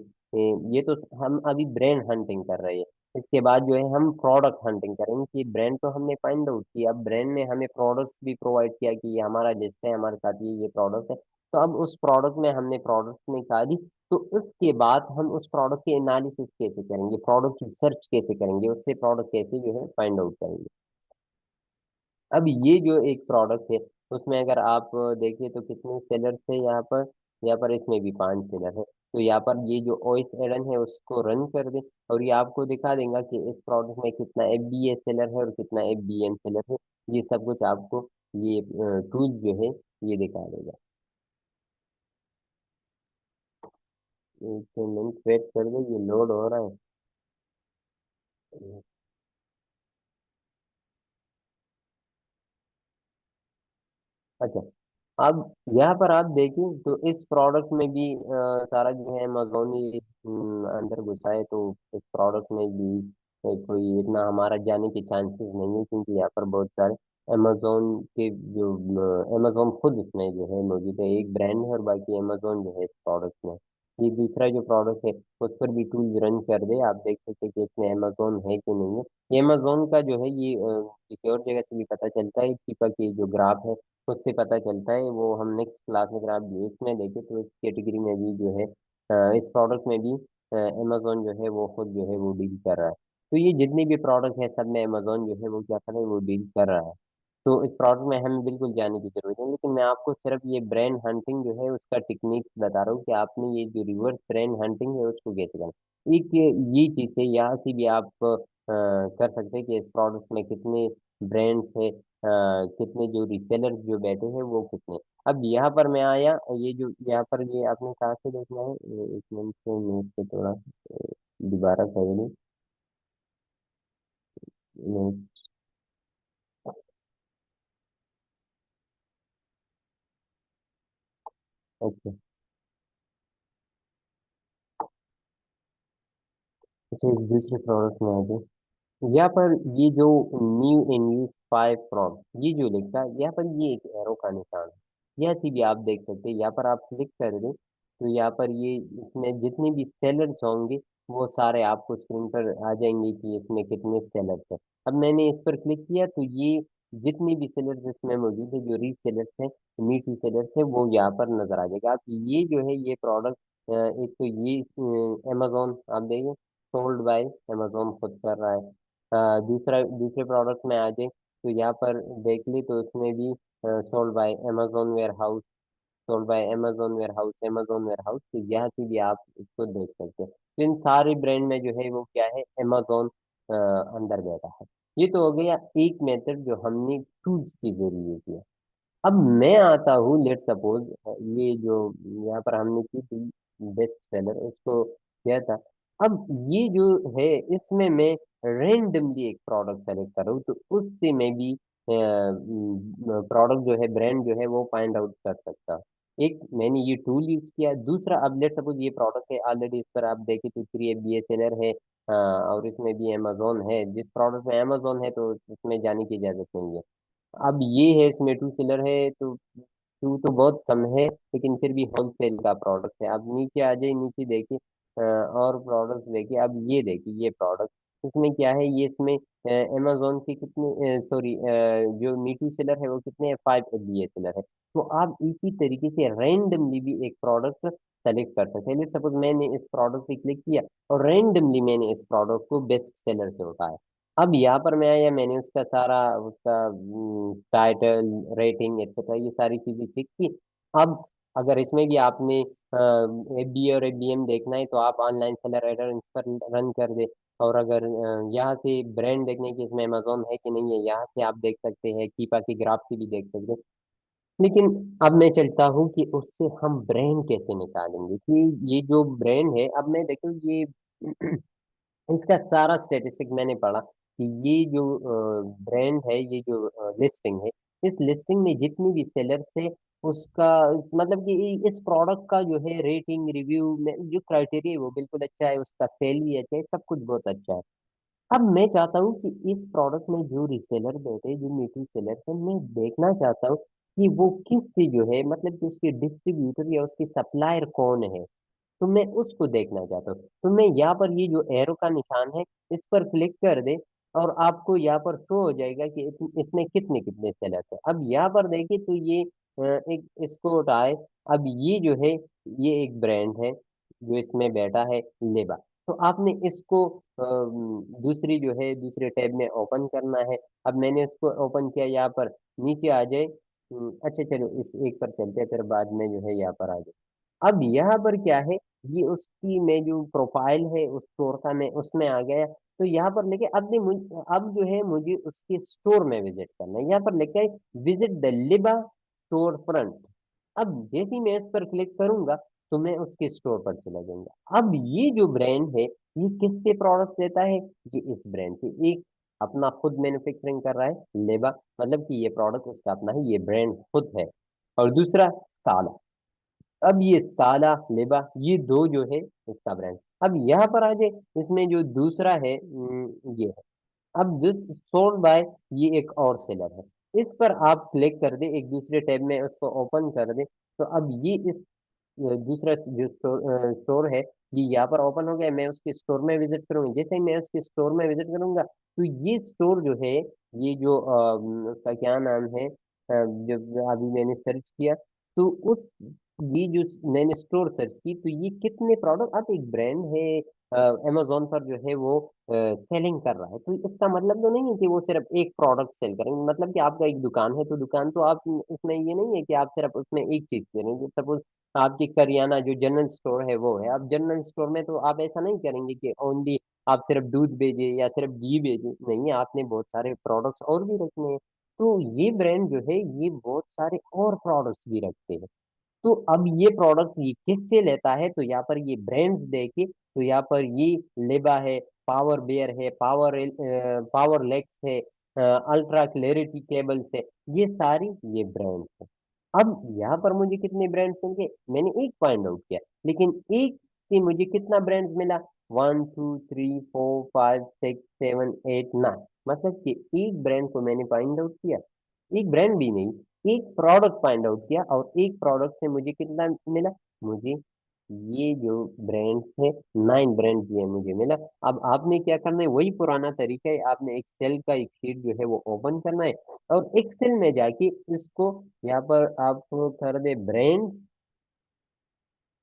ये तो हम अभी ब्रेन हंटिंग कर रहे हैं। इसके बाद जो है हम प्रोडक्ट हंटिंग करेंगे कि ब्रांड तो हमने फाइंड आउट किया, अब ब्रांड ने हमें प्रोडक्ट्स भी प्रोवाइड किया कि ये हमारा लिस्ट है, हमारे साथ ये प्रोडक्ट है। तो अब उस प्रोडक्ट में हमने प्रोडक्ट्स निकाली, तो उसके बाद हम उस प्रोडक्ट की एनालिसिस कैसे करेंगे, प्रोडक्ट की सर्च कैसे करेंगे, उससे प्रोडक्ट कैसे जो है फाइंड आउट करेंगे। अब ये जो एक प्रोडक्ट है, उसमें अगर आप देखिए तो कितने सेलर थे यहाँ पर, यहाँ पर इसमें भी 5 सेलर है। तो यहाँ पर ये जो ओएस एडन है उसको रन कर दे, और ये आपको दिखा देगा कि इस प्रोडक्ट में कितना एफ बी ए सेलर है और कितना एफ बी एम सेलर है। ये सब कुछ आपको ये टूल जो है ये दिखा देगा। एक मिनट वेट कर दो, ये लोड हो रहा है। अच्छा, अब यहाँ पर आप देखें तो इस प्रोडक्ट में भी सारा जो है अमेज़ोन ही अंदर घुसा है। तो इस प्रोडक्ट में भी कोई इतना हमारा जाने के चांसेस नहीं है, क्योंकि यहाँ पर बहुत सारे अमेज़ोन के जो अमेज़ोन खुद इसमें जो है मौजूद है, एक ब्रांड है और बाकी अमेज़ोन जो है इस प्रोडक्ट में। ये दूसरा जो प्रोडक्ट है उस पर भी टूल रन कर दे, आप देख सकते हैं कि इसमें अमेज़ोन है कि नहीं है। ये अमेज़ोन का जो है ये किसी और जगह से भी पता चलता है, कीपा की जो ग्राफ है उससे पता चलता है। वो हम नेक्स्ट क्लास में अगर आप इसमें देखें तो इस कैटेगरी में भी जो है इस प्रोडक्ट में भी अमेजोन जो है वो खुद जो है वो डील कर रहा है। तो ये जितनी भी प्रोडक्ट है सब में अमेजोन जो है वो क्या कर रहा है, वो डील कर रहा है। तो इस प्रोडक्ट में हमें बिल्कुल जाने की जरूरत है, लेकिन मैं आपको सिर्फ ये ब्रांड हंटिंग जो है उसका टेक्निक बता रहा हूँ कि आपने ये जो रिवर्स ब्रांड हंटिंग है उसको कैसे करना। एक ये चीज़ है, यहाँ से भी आप कर सकते हैं कि इस प्रोडक्ट में कितने ब्रांड्स है, कितने जो रिसेलर जो बैठे हैं वो कितने। अब यहाँ पर मैं आया, ये जो यहाँ पर ये आपने कहाँ से देखना है, एक मिनट से मैं इसको थोड़ा दोबारा कर लूँ। अच्छा अच्छा, एक दूसरे प्रोडक्ट में आ जाए। यहाँ पर ये जो न्यू इन यूज 5 ये जो लिखा है यहाँ पर, ये एक एरो का निशान है, यह चीज भी आप देख सकते हैं। यहाँ पर आप क्लिक कर दें तो यहाँ पर ये इसमें जितने भी सेलर्स होंगे वो सारे आपको स्क्रीन पर आ जाएंगे कि इसमें कितने सेलर्स हैं। अब मैंने इस पर क्लिक किया तो ये जितने भी सेलर्स इसमें मौजूद है, जो रीसेलर्स हैं, मी टू सेलर्स है, वो यहाँ पर नजर आ जाएगा। आप ये जो है ये प्रोडक्ट, एक तो ये अमेजोन आप देखिए सोल्ड बाय अमेजोन खुद कर रहा है। दूसरा दूसरे प्रोडक्ट में आ जाए तो यहाँ पर देख ली तो इसमें भी sold by Amazon warehouse, sold by Amazon warehouse, Amazon warehouse. तो यहाँ से भी आप इसको देख सकते हैं। तो इन सारे ब्रांड में जो है वो क्या है, अमेजोन अंदर बैठा है। ये तो हो गया एक मेथड जो हमने टूल्स के जरिए किया। अब मैं आता हूँ, लेट सपोज ये जो यहाँ पर हमने की थी बेस्ट सेलर उसको किया था। अब ये जो है इसमें मैं रेंडमली एक प्रोडक्ट सेलेक्ट कर रहा हूँ, तो उससे मैं भी प्रोडक्ट जो है ब्रांड जो है वो फाइंड आउट कर सकता हूँ। एक मैंने ये टूल यूज किया, दूसरा अब लेट सपोज ये प्रोडक्ट है ऑलरेडी, इस पर आप देखें तो 3 FBA सेलर है, और इसमें भी अमेजोन है। जिस प्रोडक्ट में अमेजोन है तो इसमें जाने की इजाजत नहीं है। अब ये है इसमें टू सीलर है, तो टू तो बहुत कम है, लेकिन फिर भी होलसेल का प्रोडक्ट है। अब नीचे आ जाइए, नीचे देखिए और प्रोडक्ट देखिए। अब ये देखिए ये प्रोडक्ट इसमें क्या है, ये इसमें अमेजोन के कितने सॉरी जो नीटू सेलर है वो कितने 5 FBA सेलर है। तो आप इसी तरीके से रैंडमली भी एक प्रोडक्ट सेलेक्ट कर सकते हैं। लेट सपोज मैंने इस प्रोडक्ट पे क्लिक किया और रैंडमली मैंने इस प्रोडक्ट को बेस्ट सेलर से उठाया। अब यहाँ पर मैं आया, मैंने उसका सारा उसका टाइटल, रेटिंग एक्सेट्रा ये सारी चीजें चेक की। अब अगर इसमें भी आपने FBA और FBM देखना है तो आप ऑनलाइन सेलर एरर इन पर रन कर दे। और अगर यहाँ से ब्रांड देखने की इसमें अमेजोन है कि नहीं है, यहाँ से आप देख सकते हैं, कीपा की ग्राफ से भी देख सकते हैं। लेकिन अब मैं चलता हूँ कि उससे हम ब्रांड कैसे निकालेंगे, कि ये जो ब्रांड है, अब मैं देखूँ ये इसका सारा स्टेटिस्टिक मैंने पढ़ा कि ये जो ब्रांड है, ये जो लिस्टिंग है, इस लिस्टिंग में जितनी भी सेलर्स है उसका मतलब कि इस प्रोडक्ट का जो है रेटिंग रिव्यू में जो क्राइटेरिया है वो बिल्कुल अच्छा है, उसका सेल भी अच्छा है, सब कुछ बहुत अच्छा है। अब मैं चाहता हूँ कि इस प्रोडक्ट में जो रिसेलर बैठे, जो मीटू सेलर है, मैं देखना चाहता हूँ कि वो किस से जो है, मतलब कि उसके डिस्ट्रीब्यूटर या उसके सप्लायर कौन है। तो मैं उसको देखना चाहता हूँ। तो मैं यहाँ पर ये जो एरो का निशान है इस पर क्लिक कर दे, और आपको यहाँ पर शो हो जाएगा कि इसमें कितने कितने सेलर्स है। अब यहाँ पर देखिए तो ये एक इसको उठाए। अब ये जो है ये एक ब्रांड है जो इसमें बैठा है, लेबा। तो आपने इसको दूसरी जो है दूसरे टैब में ओपन करना है। अब मैंने इसको ओपन किया, यहाँ पर नीचे आ जाए। अच्छा चलो इस एक पर चलते हैं, फिर बाद में जो है यहाँ पर आ जाए। अब यहाँ पर क्या है, ये उसकी मैं जो प्रोफाइल है उस स्टोर का, मैं उसमें आ गया। तो यहाँ पर लेके अब जो है मुझे उसके स्टोर में विजिट करना है। यहाँ पर लिखा है विजिट द लिबा स्टोर फ्रंट। अब जैसे ही मैं इस पर क्लिक करूंगा तो मैं उसके स्टोर पर चला जाऊंगा। अब ये जो ब्रांड है ये किससे प्रोडक्ट देता है, ये इस ब्रांड से एक अपना खुद मैन्युफैक्चरिंग कर रहा है लेबा, मतलब कि ये प्रोडक्ट उसका अपना है, ये ब्रांड खुद है। और दूसरा स्काला। अब ये स्काला लेबा ये दो जो है इसका ब्रांड। अब यहाँ पर आ जाए, इसमें जो दूसरा है ये है। अब दिस सोल्ड बाय, ये एक और सेलर है। इस पर आप क्लिक कर दे, एक दूसरे टैब में उसको ओपन कर दे। तो अब ये इस दूसरा जो स्टोर है ये यहाँ पर ओपन हो गया। मैं उसके स्टोर में विजिट करूंगा। जैसे ही मैं उसके स्टोर में विजिट करूंगा तो ये स्टोर जो है, ये जो उसका क्या नाम है, जब अभी मैंने सर्च किया तो उस ये जो मैंने स्टोर सर्च की तो ये कितने प्रोडक्ट, अब एक ब्रांड है अमेजोन पर जो है वो सेलिंग कर रहा है। तो इसका मतलब तो नहीं है कि वो सिर्फ एक प्रोडक्ट सेल करेंगे। मतलब कि आपका एक दुकान है तो दुकान तो आप उसमें ये नहीं है कि आप सिर्फ उसमें एक चीज करेंगे। सपोज आपकी करियाना जो जनरल स्टोर है वो है, आप जनरल स्टोर में तो आप ऐसा नहीं करेंगे कि ओनली आप सिर्फ दूध बेचे या सिर्फ घी बेचे, नहीं, आपने बहुत सारे प्रोडक्ट्स और भी रखने हैं। तो ये ब्रांड जो है ये बहुत सारे और प्रोडक्ट्स भी रखते हैं। तो अब ये प्रोडक्ट ये किससे लेता है, तो यहाँ पर ये ब्रांड्स देखे तो यहाँ पर ये लेबा है, पावर बेयर है, पावर लेक्स है, अल्ट्रा क्लैरिटी केबल्स है, ये सारी ये ब्रांड्स है। अब यहाँ पर मुझे कितने ब्रांड्स मिल गए, मैंने एक फाइंड आउट किया, लेकिन एक से मुझे कितना ब्रांड्स मिला, 1 2 3 4 5 6 7 8 9। मतलब कि एक ब्रांड को मैंने फाइंड आउट किया, एक ब्रांड भी नहीं, एक प्रोडक्ट फाइंड आउट किया, और एक प्रोडक्ट से मुझे कितना मिला, मुझे ये जो ब्रांड्स है 9 ब्रांड ये मुझे मिला। अब आपने क्या करना है, वही पुराना तरीका है, आपने एक्सेल का एक शीट जो है वो ओपन करना है, और एक्सेल में जाके इसको यहाँ पर आप कर दे ब्रांड्स,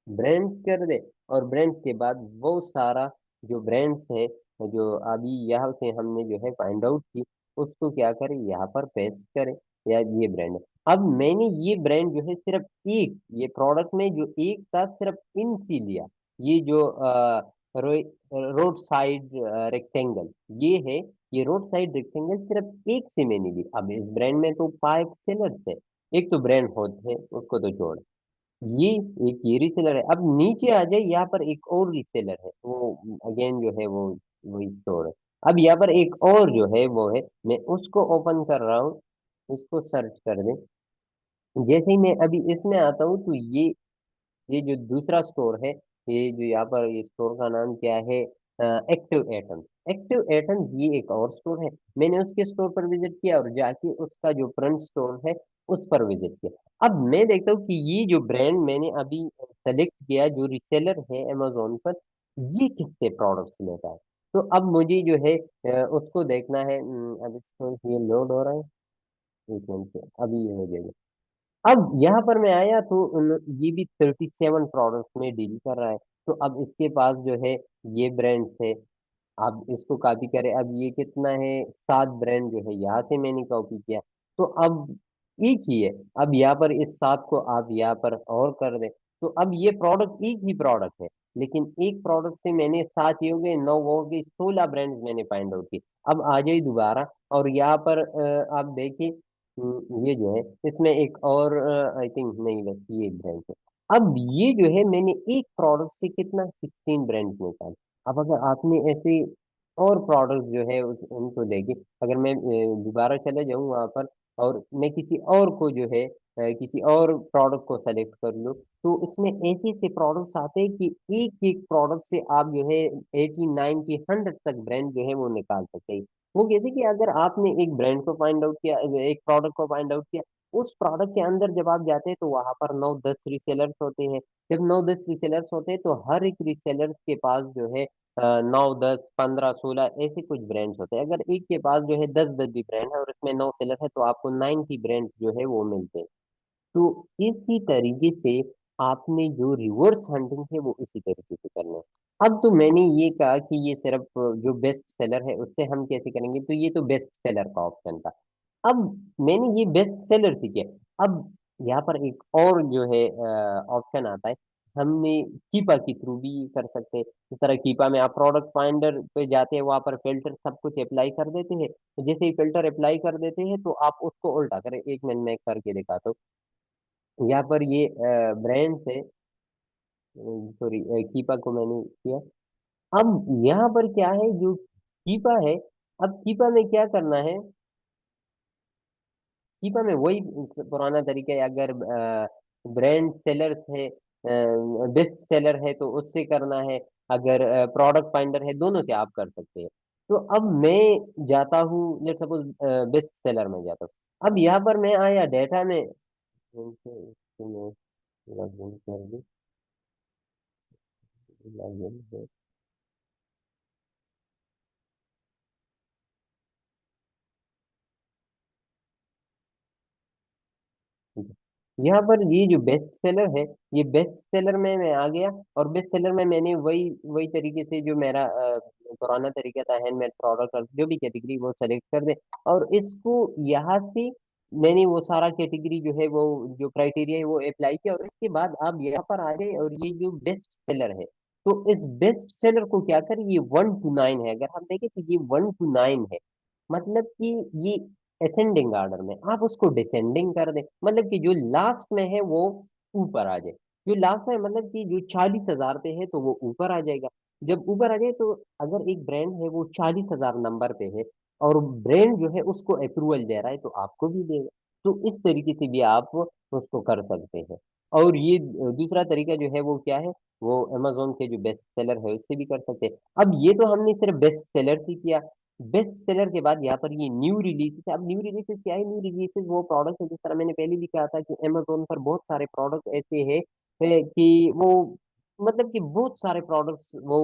ब्रांड्स कर दे। और ब्रांड्स के बाद वो सारा जो ब्रांड्स है जो अभी यहाँ से हमने जो है फाइंड आउट की, उसको क्या करें यहाँ पर पेस्ट करें, या ये ब्रांड है। अब मैंने ये ब्रांड जो है सिर्फ एक, ये प्रोडक्ट में जो एक था सिर्फ इनसी लिया, ये जो रोड साइड रेक्टेंगल ये है, ये रोड साइड रेक्टेंगल सिर्फ एक से मैंने ली। अब इस ब्रांड में तो 5 सेलर्स है, एक तो ब्रांड होते हैं उसको तो छोड़, ये एक ये रीसेलर है। अब नीचे आ जाए, यहाँ पर एक और रीसेलर है, वो अगेन जो है वो वही स्टोर है। अब यहाँ पर एक और जो है वो है, मैं उसको ओपन कर रहा हूँ, इसको सर्च कर दे। जैसे ही मैं अभी इसमें आता हूँ तो ये जो दूसरा स्टोर है, ये जो यहाँ पर ये स्टोर का नाम क्या है, एक्टिव एटम। एक्टिव एटम ये एक और स्टोर है, मैंने उसके स्टोर पर विजिट किया और जाके उसका जो फ्रंट स्टोर है उस पर विजिट किया। अब मैं देखता हूँ कि ये जो ब्रांड मैंने अभी सेलेक्ट किया जो रिसेलर है अमेजोन पर, ये किससे प्रोडक्ट्स लेता है। तो अब मुझे जो है उसको देखना है। अब इसको ये लोड हो रहा है, एक मिनट से अभी ये हो जाएगा। अब यहाँ पर मैं आया तो ये भी 37 प्रोडक्ट्स में डील कर रहा है। तो अब इसके पास जो है ये ब्रांड्स है, अब इसको कॉपी करें। अब ये कितना है, 7 ब्रांड जो है यहाँ से मैंने कॉपी किया। तो अब एक ही है, अब यहाँ पर इस 7 को आप यहाँ पर और कर दें। तो अब ये प्रोडक्ट एक ही प्रोडक्ट है, लेकिन एक प्रोडक्ट से मैंने 7 ये हो गए, 9 वो हो गई, 16 ब्रांड्स मैंने फाइंड आउट की। अब आ जाइए दोबारा, और यहाँ पर आप देखिए ये जो है इसमें एक और आई थिंक नहीं, बस ये ब्रांड है। अब ये जो है मैंने एक प्रोडक्ट से कितना 16 ब्रांड्स निकाले। अब अगर आपने ऐसे और प्रोडक्ट जो है उनको देखे, अगर मैं दोबारा चले जाऊँ वहां पर और मैं किसी और को जो है किसी और प्रोडक्ट को सेलेक्ट कर लूँ, तो इसमें ऐसे ऐसे प्रोडक्ट्स आते हैं कि एक एक प्रोडक्ट से आप जो है 80 90 100 तक ब्रांड जो है वो निकाल सकते हैं। वो कहते हैं कि अगर आपने एक ब्रांड को फाइंड आउट किया, एक प्रोडक्ट को फाइंड आउट किया, उस प्रोडक्ट के अंदर जब आप जाते हैं तो वहां पर 9-10 रीसेलर्स होते हैं। जब 9-10 रीसेलर्स होते हैं तो हर एक रीसेलर्स के पास जो है 9, 10, 15, 16 ऐसे कुछ ब्रांड्स होते हैं। अगर एक के पास जो है 10-10 भी ब्रांड है और इसमें 9 सेलर है तो आपको 90 ब्रांड जो है वो मिलते हैं। तो इसी तरीके से आपने जो रिवर्स हंटिंग है वो इसी तरीके से करना है। अब तो मैंने ये कहा कि ये सिर्फ जो बेस्ट सेलर है उससे हम कैसे करेंगे, तो ये तो बेस्ट सेलर का ऑप्शन था। अब मैंने ये बेस्ट सेलर से किया। अब यहाँ पर एक और जो है ऑप्शन आता है। हमने कीपा के थ्रू भी कर सकते हैं। इस तरह कीपा में आप प्रोडक्ट फाइंडर पे जाते हैं, वहां पर फिल्टर सब कुछ अप्लाई कर देते हैं। तो जैसे ही फिल्टर अप्लाई कर देते हैं तो आप उसको उल्टा करें, एक मिनट में करके दिखाता हूँ। यहाँ पर ये ब्रांड से, सॉरी, कीपा को मैंने किया। अब यहाँ पर क्या है, जो कीपा है, अब कीपा में क्या करना है। कीपा में वही पुराना तरीका है। अगर ब्रांड सेलर है, बेस्ट सेलर है तो उससे करना है। अगर प्रोडक्ट फाइंडर है, दोनों से आप कर सकते हैं। तो अब मैं जाता हूँ, लेट सपोज बेस्ट सेलर में जाता हूँ। अब यहाँ पर मैं आया डेटा में, लॉगिन कर दी, लॉगिन है। ठीक है। यहाँ पर ये जो बेस्ट सेलर है, ये बेस्ट सेलर में मैं आ गया और बेस्ट सेलर में मैंने वही वही तरीके से जो मेरा पुराना तरीका था, हैंडमेड प्रोडक्ट और जो भी कैटेगरी वो सेलेक्ट कर दे। और इसको यहाँ से मैंने वो सारा कैटेगरी जो है वो जो क्राइटेरिया है वो अप्लाई किया। और इसके बाद आप यहाँ पर आ गए और ये जो बेस्ट सेलर है, तो इस बेस्ट सेलर को क्या करें, ये 1 to 9 है। अगर हम देखें तो ये 1 to 9 है। मतलब कि ये असेंडिंग ऑर्डर में, आप उसको डिसेंडिंग कर दें, मतलब कि जो लास्ट में है वो ऊपर आ जाए। जो लास्ट में मतलब कि जो 40,000 पे है तो वो ऊपर आ जाएगा। जब ऊपर आ जाए तो अगर एक ब्रांड है वो 40,000 नंबर पे है और ब्रांड जो है उसको अप्रूवल दे रहा है तो आपको भी देगा। तो इस तरीके से भी आप उसको कर सकते हैं। और ये दूसरा तरीका जो है वो क्या है, वो अमेजोन के जो बेस्ट सेलर है उससे भी कर सकते हैं। अब ये तो हमने सिर्फ बेस्ट सेलर से किया। बेस्ट सेलर के बाद यहाँ पर ये न्यू रिलीजेस है। अब न्यू रिलीजेस क्या है, न्यू रिलीजेस वो प्रोडक्ट है, जिस तरह मैंने पहले भी कहा था कि अमेजोन पर बहुत सारे प्रोडक्ट ऐसे हैं कि वो मतलब कि बहुत सारे प्रोडक्ट्स वो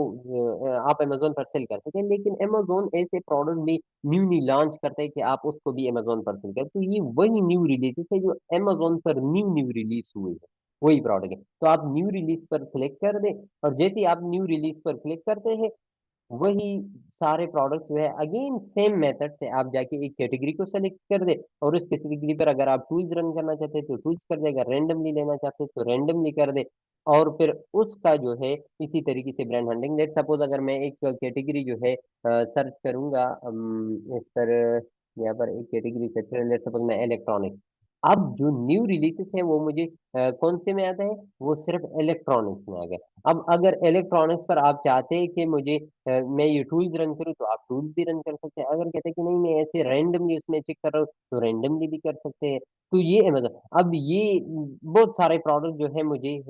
आप अमेजोन पर सेल कर सकते हैं। लेकिन अमेजोन ऐसे प्रोडक्ट भी न्यू लॉन्च करता है कि आप उसको भी अमेजोन पर सेल करें। तो ये वही न्यू रिलीजेस है जो अमेजोन पर न्यू न्यू रिलीज हुई है, वही प्रोडक्ट है। तो आप न्यू रिलीज पर क्लिक कर दें और जैसे ही आप न्यू रिलीज पर क्लिक करते हैं, वही सारे प्रोडक्ट जो है अगेन सेम मेथड से आप जाके एक कैटेगरी को सेलेक्ट कर दे। और उस कैटेगरी पर अगर आप टूल्स रन करना चाहते हैं तो टूल्स कर देगा, रैंडमली लेना चाहते हैं तो रैंडमली कर दे। और फिर उसका जो है इसी तरीके से ब्रांड हंटिंग, लेट सपोज अगर मैं एक कैटेगरी जो है सर्च करूंगा, इस पर यहाँ पर एक कैटेगरी सर्च करें, लेट सपोज मैं इलेक्ट्रॉनिक। अब जो न्यू रिलीजेस है वो मुझे कौन से में आता है, वो सिर्फ इलेक्ट्रॉनिक्स में आ गया। अब अगर इलेक्ट्रॉनिक्स पर आप चाहते हैं कि मुझे मैं ये टूल्स रन करूँ तो आप टूल्स भी रन कर सकते हैं। अगर कहते हैं कि नहीं मैं ऐसे रैंडमली उसमें चेक कर रहा हूँ तो रैंडमली भी कर सकते हैं। तो ये अमेजोन, अब ये बहुत सारे प्रोडक्ट जो है मुझे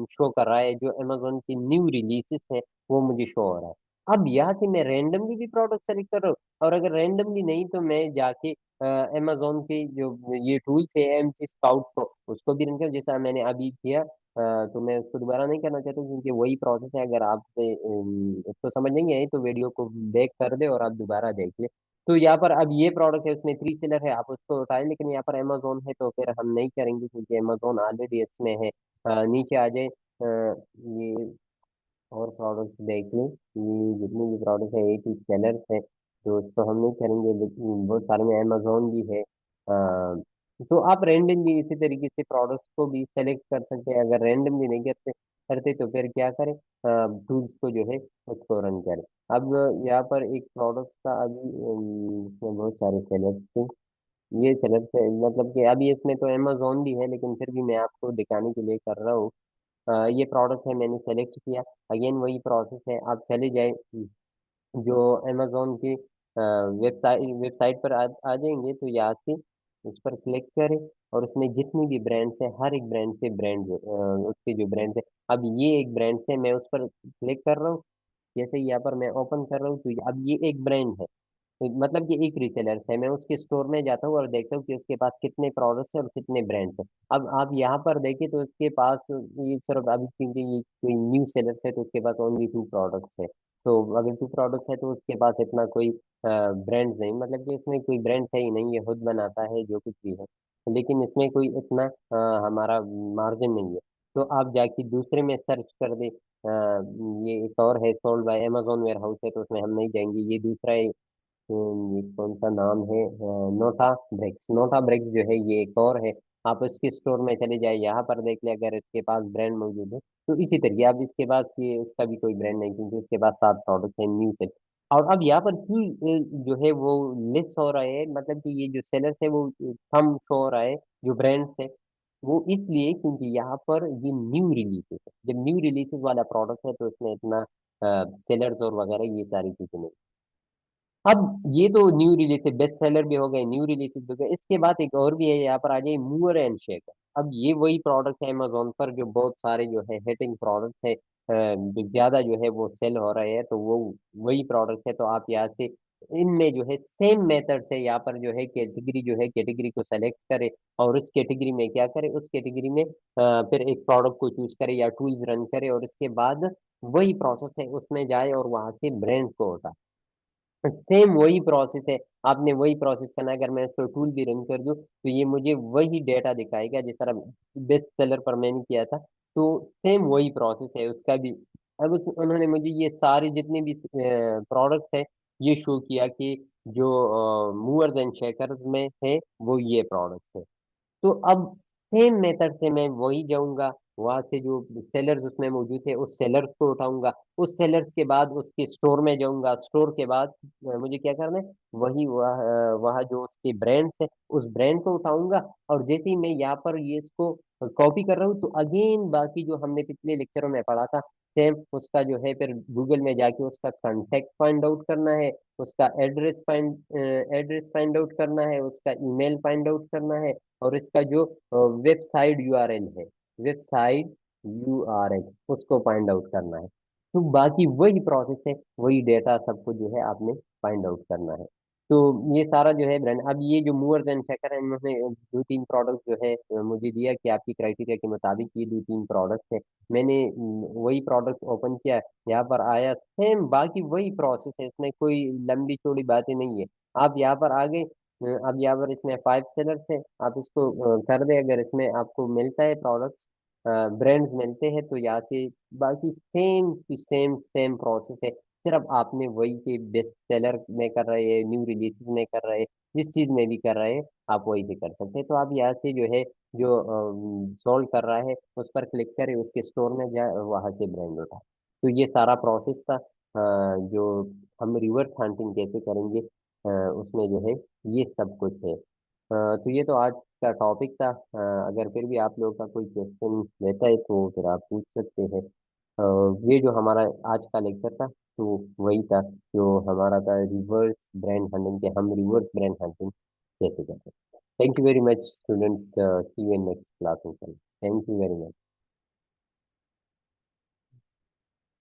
शो कर रहा है, जो अमेजोन की न्यू रिलीजेस है वो मुझे शो हो रहा है। अब यहाँ से मैं रैंडमली भी प्रोडक्ट सेलेक्ट कर रहा हूँ, और अगर रैंडमली नहीं तो मैं जाके अमेजोन के जो ये टूल्स है एमसी स्काउट प्रो उसको भी रन कर, जैसा मैंने अभी किया। तो मैं उसको दोबारा नहीं करना चाहता हूँ क्योंकि वही प्रोसेस है। अगर आपसे उसको समझ नहीं आई तो वीडियो को बैक कर दे और आप दोबारा देखिए। तो यहाँ पर अब ये प्रोडक्ट है, उसमें 3 सेलर है, आप उसको उठाएं। लेकिन यहाँ पर अमेजोन है तो फिर हम नहीं करेंगे क्योंकि अमेजोन ऑलरेडी इसमें है। नीचे आ जाए, ये और प्रोडक्ट्स देख लें, ये जितने भी प्रोडक्ट है एक ही सेलर है तो उसको हम नहीं करेंगे। लेकिन बहुत सारे में अमेजोन भी है। तो आप रेंडमली इसी तरीके से प्रोडक्ट्स को भी सेलेक्ट कर सकते हैं। अगर रेंडमली नहीं करते करते तो फिर क्या करें, टूल्स को जो है उसको रन करें। अब यहाँ पर एक प्रोडक्ट्स का अभी इसमें बहुत सारे सेलर्स थे। ये सेलर्स है मतलब कि अभी इसमें तो अमेजोन भी है लेकिन फिर भी मैं आपको दिखाने के लिए कर रहा हूँ। ये प्रोडक्ट है, मैंने सेलेक्ट किया। अगेन वही प्रोसेस है, आप चले जाए जो अमेजोन की वेबसाइट पर आ जाएंगे तो यहाँ से उस पर क्लिक करें। और उसमें जितनी भी ब्रांड्स है हर एक ब्रांड से ब्रांड उसके जो ब्रांड है। अब ये एक ब्रांड से मैं उस पर क्लिक कर रहा हूँ। जैसे ही यहाँ पर मैं ओपन कर रहा हूँ तो अब ये एक ब्रांड है। मतलब कि एक रीसेलर है, मैं उसके स्टोर में जाता हूँ और देखता हूँ कि उसके पास कितने प्रोडक्ट्स हैं और कितने ब्रांड्स हैं। अब आप यहाँ पर देखें तो उसके पास ये सिर्फ अभी, क्योंकि ये कोई न्यू सेलर है तो उसके पास ओनली 2 प्रोडक्ट्स है। तो अगर 2 प्रोडक्ट्स है तो उसके पास इतना कोई ब्रांड्स नहीं, मतलब कि इसमें कोई ब्रांड है ही नहीं, ये खुद बनाता है जो कुछ भी है। लेकिन इसमें कोई इतना हमारा मार्जिन नहीं है। तो आप जाके दूसरे में सर्च कर दे, ये एक और है sold by Amazon warehouse है, तो उसमें हम नहीं जाएंगे। ये दूसरा है, ये कौन सा नाम है, नोटा ब्रेक्स। नोटा ब्रेक्स जो है ये एक और है। आप उसके स्टोर में चले जाए, यहाँ पर देख ले अगर इसके पास ब्रांड मौजूद है। तो इसी तरीके अब इसके पास ये उसका भी कोई ब्रांड नहीं, क्योंकि उसके पास 7 प्रोडक्ट है न्यू से। और अब यहाँ पर क्यों जो है वो लेस हो रहा है, मतलब कि ये जो सेलर्स है वो कम शो हो रहा है जो ब्रांड्स है, वो इसलिए क्योंकि यहाँ पर ये न्यू रिलीजेस है। जब न्यू रिलीजेस वाला प्रोडक्ट है तो इसमें इतना सेलर्स और वगैरह ये सारी चीजें नहीं। अब ये तो न्यू रिलीज बेस्ट सेलर भी हो गए, न्यू रिलीज भी हो गए। इसके बाद एक और भी है, यहाँ पर आ जाए मूवर एंड शेकर। अब ये वही प्रोडक्ट है अमेजोन पर जो बहुत सारे जो है हिटिंग प्रोडक्ट है, जो ज्यादा जो है वो सेल हो रहे हैं, तो वो वही प्रोडक्ट है। तो आप यहाँ से इनमें जो है सेम मेथड से यहाँ पर जो है कैटेगरी, जो है कैटेगरी को सेलेक्ट करे और उस कैटेगरी में क्या करे, उस कैटेगरी में फिर एक प्रोडक्ट को चूज करे या टूल्स रन करे, और उसके बाद वही प्रोसेस है उसमें जाए और वहां से ब्रांड को उठाए। सेम वही प्रोसेस है, आपने वही प्रोसेस करना है। अगर मैं इसको टूल भी रन कर दूं तो ये मुझे वही डेटा दिखाएगा जिस तरह बेस्ट सेलर पर मैंने किया था। तो सेम वही प्रोसेस है उसका भी। अब उन्होंने मुझे ये सारे जितने भी प्रोडक्ट है ये शो किया कि जो मूवर्स एंड शेकर्स में है वो ये प्रोडक्ट है। तो अब सेम मेथड से मैं वही जाऊंगा, वहां से जो सेलर्स उसमें मौजूद थे उस सेलर्स को उठाऊंगा, उस सेलर्स के बाद उसके स्टोर में जाऊंगा, स्टोर के बाद मुझे क्या करना है, वही वहाँ जो उसके ब्रांड्स है उस ब्रांड को उठाऊंगा। और जैसे ही मैं यहाँ पर ये इसको कॉपी कर रहा हूँ तो अगेन बाकी जो हमने पिछले लेक्चरों में पढ़ा था सेम उसका जो है फिर गूगल में जाके उसका कांटेक्ट फाइंड आउट करना है, उसका एड्रेस फाइंड आउट करना है, उसका ईमेल फाइंड आउट करना है, और इसका जो वेबसाइट यूआरएल है, वेबसाइट यूआरएल उसको फाइंड आउट करना है। तो बाकी वही प्रोसेस है, वही डेटा सबको जो है आपने फाइंड आउट करना है। तो ये सारा जो है ब्रांड, अब ये जो मूवर्स एंड शेकर है इन्होंने 2-3 प्रोडक्ट जो है मुझे दिया कि आपकी क्राइटेरिया के मुताबिक ये 2-3 प्रोडक्ट है। मैंने वही प्रोडक्ट ओपन किया, यहाँ पर आया सेम बाकी वही प्रोसेस है, इसमें कोई लंबी चौड़ी बातें नहीं है। आप यहाँ पर आ गए, अब यहाँ पर इसमें 5 सेलर्स है, आप इसको कर दे, अगर इसमें आपको मिलता है प्रोडक्ट्स ब्रांड्स मिलते हैं तो यहाँ से बाकी same to same same process है। सिर्फ आपने वही के बेस्ट सेलर में कर रहे हैं, न्यू रिलीज में कर रहे हैं, जिस चीज में भी कर रहे हैं आप वही से कर सकते हैं। तो आप यहाँ से जो है जो सोल्व कर रहा है उस पर क्लिक करें, उसके स्टोर में जाए और वहां से ब्रांड उठाए। तो ये सारा प्रोसेस था, जो हम रिवर्स हंटिंग कैसे करेंगे उसमें जो है ये सब कुछ है। तो ये तो आज का टॉपिक था। अगर फिर भी आप लोगों का कोई क्वेश्चन रहता है तो फिर आप पूछ सकते हैं। ये जो हमारा आज का लेक्चर था तो वही था जो हमारा था, रिवर्स ब्रांड हंटिंग के हम रिवर्स ब्रांड हंटिंग कैसे करते हैं। Thank you very much students, see you in next class. Thank you very much.